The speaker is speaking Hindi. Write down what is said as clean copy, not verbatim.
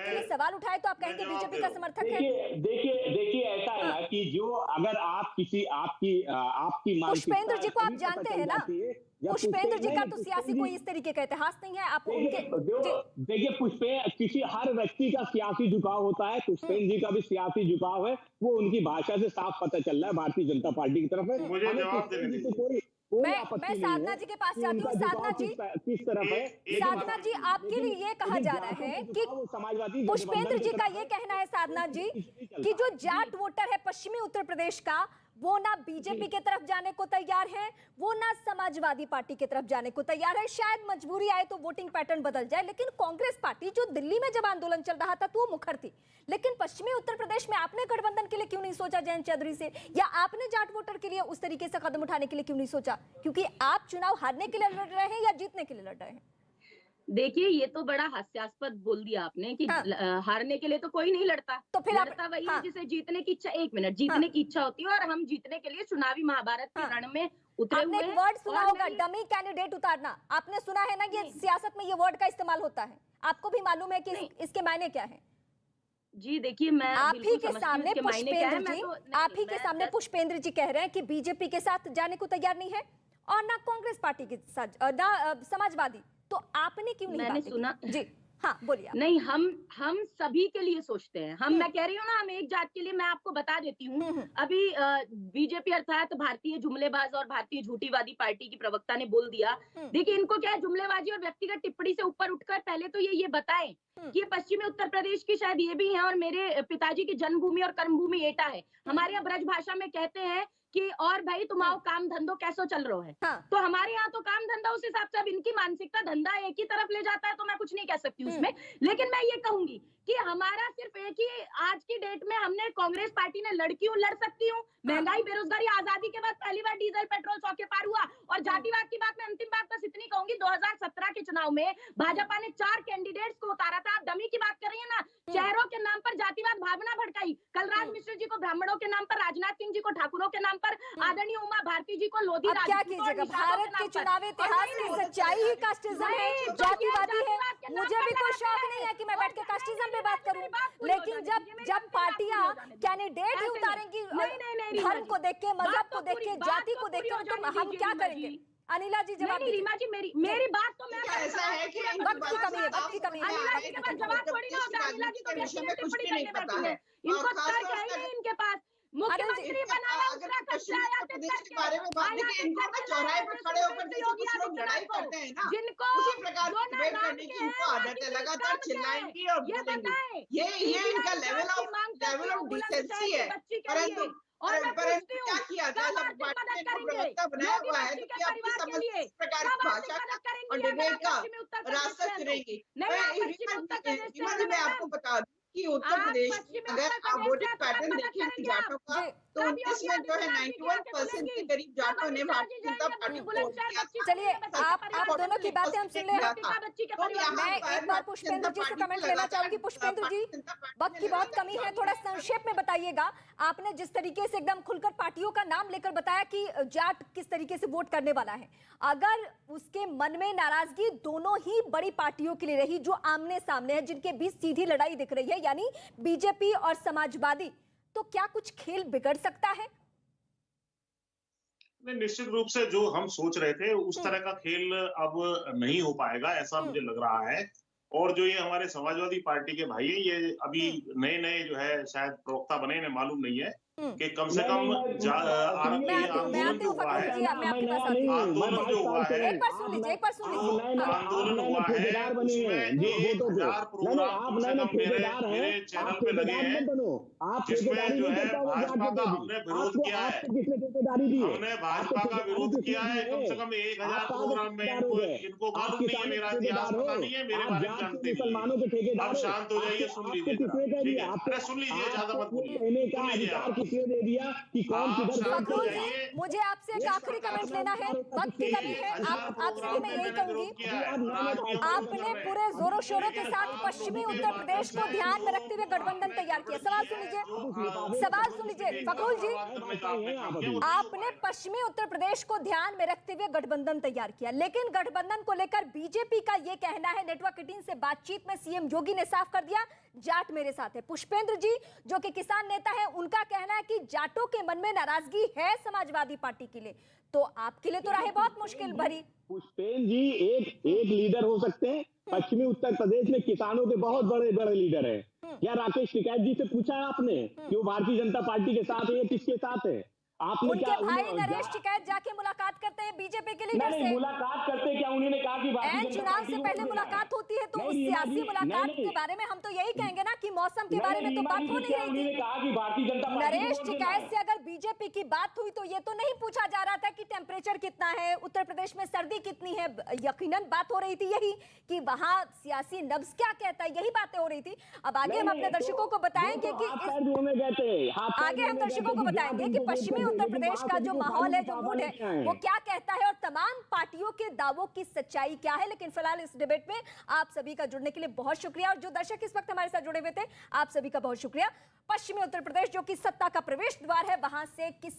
के लिए सवाल उठाए तो आप कहेंगे बीजेपी का समर्थक है? देखिए ऐसा है ना कि जो अगर आप किसी आपकी पुष्पेंद्र जी को आप जानते हैं ना, पुष्पेंद्र जी का तो सियासी कोई इस तरीके का इतिहास नहीं है। आप उनके देखिए पुष्पेंद्र किसी हर व्यक्ति का सियासी झुकाव होता है, पुष्पेंद्र जी का भी सियासी झुकाव है, वो उनकी भाषा से साफ पता चल रहा है भारतीय जनता पार्टी की तरफ है। मुझे जवाब देने दीजिए। मैं साधना जी के पास जाती हूँ। साधना जी किस तरफ है? साधना जी आपके लिए ये कहा जा रहा है कि समाजवादी पुष्पेंद्र जी का ये कहना है साधना जी कि जो जाट वोटर है पश्चिमी उत्तर प्रदेश का, वो ना बीजेपी के तरफ जाने को तैयार है, वो ना समाजवादी पार्टी की तरफ जाने को तैयार है। शायद मजबूरी आए तो वोटिंग पैटर्न बदल जाए, लेकिन कांग्रेस पार्टी जो दिल्ली में जब आंदोलन चल रहा था तो वो मुखर थी, लेकिन पश्चिमी उत्तर प्रदेश में आपने गठबंधन के लिए क्यों नहीं सोचा जयंत चौधरी से, या आपने जाट वोटर के लिए उस तरीके से कदम उठाने के लिए क्यों नहीं सोचा? क्योंकि आप चुनाव हारने के लिए लड़ रहे हैं या जीतने के लिए लड़ रहे हैं? देखिए ये तो बड़ा हास्यास्पद बोल दिया आपने कि हारने के लिए तो कोई नहीं लड़ता, तो फिर लड़ता वही है जिसे जीतने की इच्छा, एक मिनट, जीतने की इच्छा होती है, और हम जीतने के लिए चुनावी महाभारत के रण में उतरे हुए हैं। वर्ड सुना होगा, डमी कैंडिडेट उतारना, आपने सुना है ना? ये सियासत में ये वर्ड का इस्तेमाल होता है, आपको भी मालूम है कि इसके मायने क्या है? जी देखिए, मैं आप ही के सामने पुष्पेंद्र पुष्पेंद्र जी कह रहे हैं कि बीजेपी के साथ जाने को तैयार नहीं है और ना कांग्रेस पार्टी के साथ, ना समाजवादी, तो आपने क्यों नहीं? मैंने सुना जी हाँ बोलिए। नहीं, हम सभी के लिए सोचते हैं। मैं कह रही हूँ ना, हम एक जात के लिए। मैं आपको बता देती हूँ, अभी बीजेपी अर्थात भारतीय जुमलेबाज और भारतीय झूठीवादी पार्टी की प्रवक्ता ने बोल दिया। देखिए इनको क्या है, जुमलेबाजी और व्यक्तिगत टिप्पणी से ऊपर उठकर पहले तो ये बताएं कि ये पश्चिमी उत्तर प्रदेश की शायद ये भी है, और मेरे पिताजी की जन्मभूमि और कर्मभूमि एटा है। हमारे यहाँ ब्रज भाषा में कहते हैं कि और भाई तुम्हारा काम धंधो कैसो चल रहा है। तो हमारे यहाँ तो काम धंधा उस हिसाब से, अब इनकी मानसिकता धंधा एक ही तरफ ले जाता है तो मैं कुछ नहीं कह सकती उसमें। लेकिन मैं ये कहूंगी कि हमारा सिर्फ एक ही, आज की डेट में हमने कांग्रेस पार्टी ने लड़ सकती हूँ। महंगाई, बेरोजगारी, आजादी के बाद पहली बार डीजल पेट्रोल 100 के पार हुआ। और जातिवाद की बात मैं अंतिम बात बस इतनी कहूंगी, 2017 के चुनाव में भाजपा ने 4 कैंडिडेट्स को उतारा था। आप डमी की बात कर रही है ना, चेहरों के नाम पर जातिवाद भावना भड़काई। कलराज मिश्र जी को ब्राह्मणों के नाम पर, राजनाथ सिंह जी को ठाकुरों के नाम पर, आदरणीय उमा भारती जी को लोधी। क्या कीजिएगा, भारत के चुनाव इतिहास की सच्चाई ही कास्टिज्म है, जातिवादी है। मुझे भी कोई शौक नहीं है कि मैं बैठ के कास्टिज्म पे बात करूं, लेकिन जब पार्टियां कैंडिडेट ही उतारेंगी धर्म को देख के, मजहब को देख के, जाति को देख के, तो हम क्या करेंगे? अनिला जी जवाब। रीमा जी मेरी बात तो मैं, ऐसा है कि वक्त की कमी है, वक्त की कमी है। अनिला जी के पास जवाब थोड़ी ना होता है। अनिला जी तो व्यक्तिगत टिप्पणी करके बैठी है, इनको तर्क है ही नहीं इनके पास। मुख्यमंत्री बनाना उसका कचरा प्रदेश के बारे में बात नहीं, इनको ना चौराहे पर खड़े होकर जैसे कुछ लोग लड़ाई करते हैं ना, जिनको उसी प्रकार की डिबेट करने की इनको आदत है, लगातार चिल्लाएंगी और बोलेंगी। ये इनका लेवल ऑफ डिसेंसी है। परंतु क्या किया जाए, जब पार्टी ने इनको प्रवक्ता बनाया हुआ है तो क्या अपनी समझ इस प्रकार की भाषा का और डिबेट का रास्ता चुनेंगी? रीमा जी मैं आपको बता दूं कि उत्तर प्रदेश अगर आप वोटिंग पैटर्न देखें जाटों का, तो 29 में जो है 91% के करीब जाटों ने भारतीय जनता पार्टी को वोट दिया। चलिए आप दोनों की बातें हम सुन ले। मैं एक बार पुष्पेंद्र जी से कमेंट लेना चाहूंगी। पुष्पेंद्र जी, वक्त की बहुत कमी है, थोड़ा संक्षेप में बताइएगा। आपने जिस तरीके से एकदम खुलकर पार्टियों का नाम लेकर बताया कि जाट किस तरीके से वोट करने वाला है, अगर उसके मन में नाराजगी दोनों ही बड़ी पार्टियों के लिए रही जो आमने सामने है, जिनके बीच सीधी लड़ाई दिख रही है, यानी बीजेपी और समाजवादी, तो क्या कुछ खेल बिगड़ सकता है? निश्चित रूप से जो हम सोच रहे थे उस तरह का खेल अब नहीं हो पाएगा, ऐसा मुझे लग रहा है। और जो ये हमारे समाजवादी पार्टी के भाई हैं, ये अभी नए जो है शायद प्रवक्ता बने, इन्हें मालूम नहीं है कि कम से कम आंदोलन जो हुआ है, आंदोलन जो हुआ है, उसमें जो 1000 प्रोग्राम कम से कम मेरे चैनल पे लगे हैं, जिसमें जो है भाजपा का हमने विरोध किया है। हमने भाजपा का विरोध किया है कम से कम 1000 प्रोग्राम में। इनको मालूम नहीं है, मेरा इतिहास पता नहीं है, मेरे बारे में जानते नहीं। आप शांत हो जाइए, सुन लीजिए, ठीक है? अरे सुन लीजिए, ज्यादा मत बोलिए, सुन लीजिए। परिचय दे दिया कि कौन किधर शांत हो फखरुल जाइए। जी, मुझे आपसे एक आखिरी कमेंट लेना है, वक्त की कमी है, आपसे भी मैं यही कहूंगी, आपने पूरे जोरों शोरों के साथ पश्चिमी उत्तर प्रदेश को ध्यान में रखते हुए गठबंधन तैयार किया। सवाल सुन लीजिए फखरुल जी, आपने पश्चिमी उत्तर प्रदेश को ध्यान में रखते हुए गठबंधन तैयार किया, लेकिन गठबंधन को लेकर बीजेपी का यह कहना है, नेटवर्क 18 से बातचीत में सीएम योगी ने साफ कर दिया, जाट मेरे साथ है। पुष्पेंद्र जी जो कि किसान नेता है, उनका कहना है कि जाटों के मन में नाराजगी है समाजवादी पार्टी के लिए, तो आपके लिए तो राहें बहुत मुश्किल भरी। पुष्पेंद्र जी एक लीडर हो सकते हैं, पश्चिमी उत्तर प्रदेश में किसानों के बहुत बड़े बड़े लीडर हैं। क्या राकेश टिकैत जी से पूछा है आपने कि वो भारतीय जनता पार्टी के साथ है या किसके साथ है? आपने उनके भाई नरेश टिकैत जाके मुलाकात करते हैं बीजेपी के लीडर से। मुलाकात करते क्या? उन्होंने कहा कि भारतीय जनता चुनाव पार्टी से को पहले वोट देना। मुलाकात होती है, तो नहीं, उस रीमा सियासी जी, मुलाकात नहीं, के बारे में हम तो यही कहेंगे ना कि मौसम के बारे में तो बात हो नहीं रही उन्होंने थी। कहा कि भारतीय जनता पार्टी को नरेश वोट देना टिकैत है। से अगर बीजेपी की बात हुई तो ये तो नहीं पूछा जा रहा था कि टेम्परेचर कितना है, उत्तर प्रदेश में सर्दी कितनी है। यकीनन बात हो रही थी यही कि वहां सियासी नब्ज क्या कहता है, यही बातें हो रही थी। अब आगे हम अपने दर्शकों को बताएंगे कि आगे हम दर्शकों को बताएंगे कि पश्चिमी उत्तर प्रदेश का जो माहौल है, जो मूड है, वो क्या कहता है और तमाम पार्टियों के दावों की सच्चाई क्या है। लेकिन फिलहाल इस डिबेट में आप सभी का जुड़ने के लिए बहुत शुक्रिया, और जो दर्शक इस वक्त हमारे साथ जुड़े हुए थे, आप सभी का बहुत शुक्रिया। पश्चिमी उत्तर प्रदेश जो कि सत्ता का प्रवेश द्वार है, वहां से किस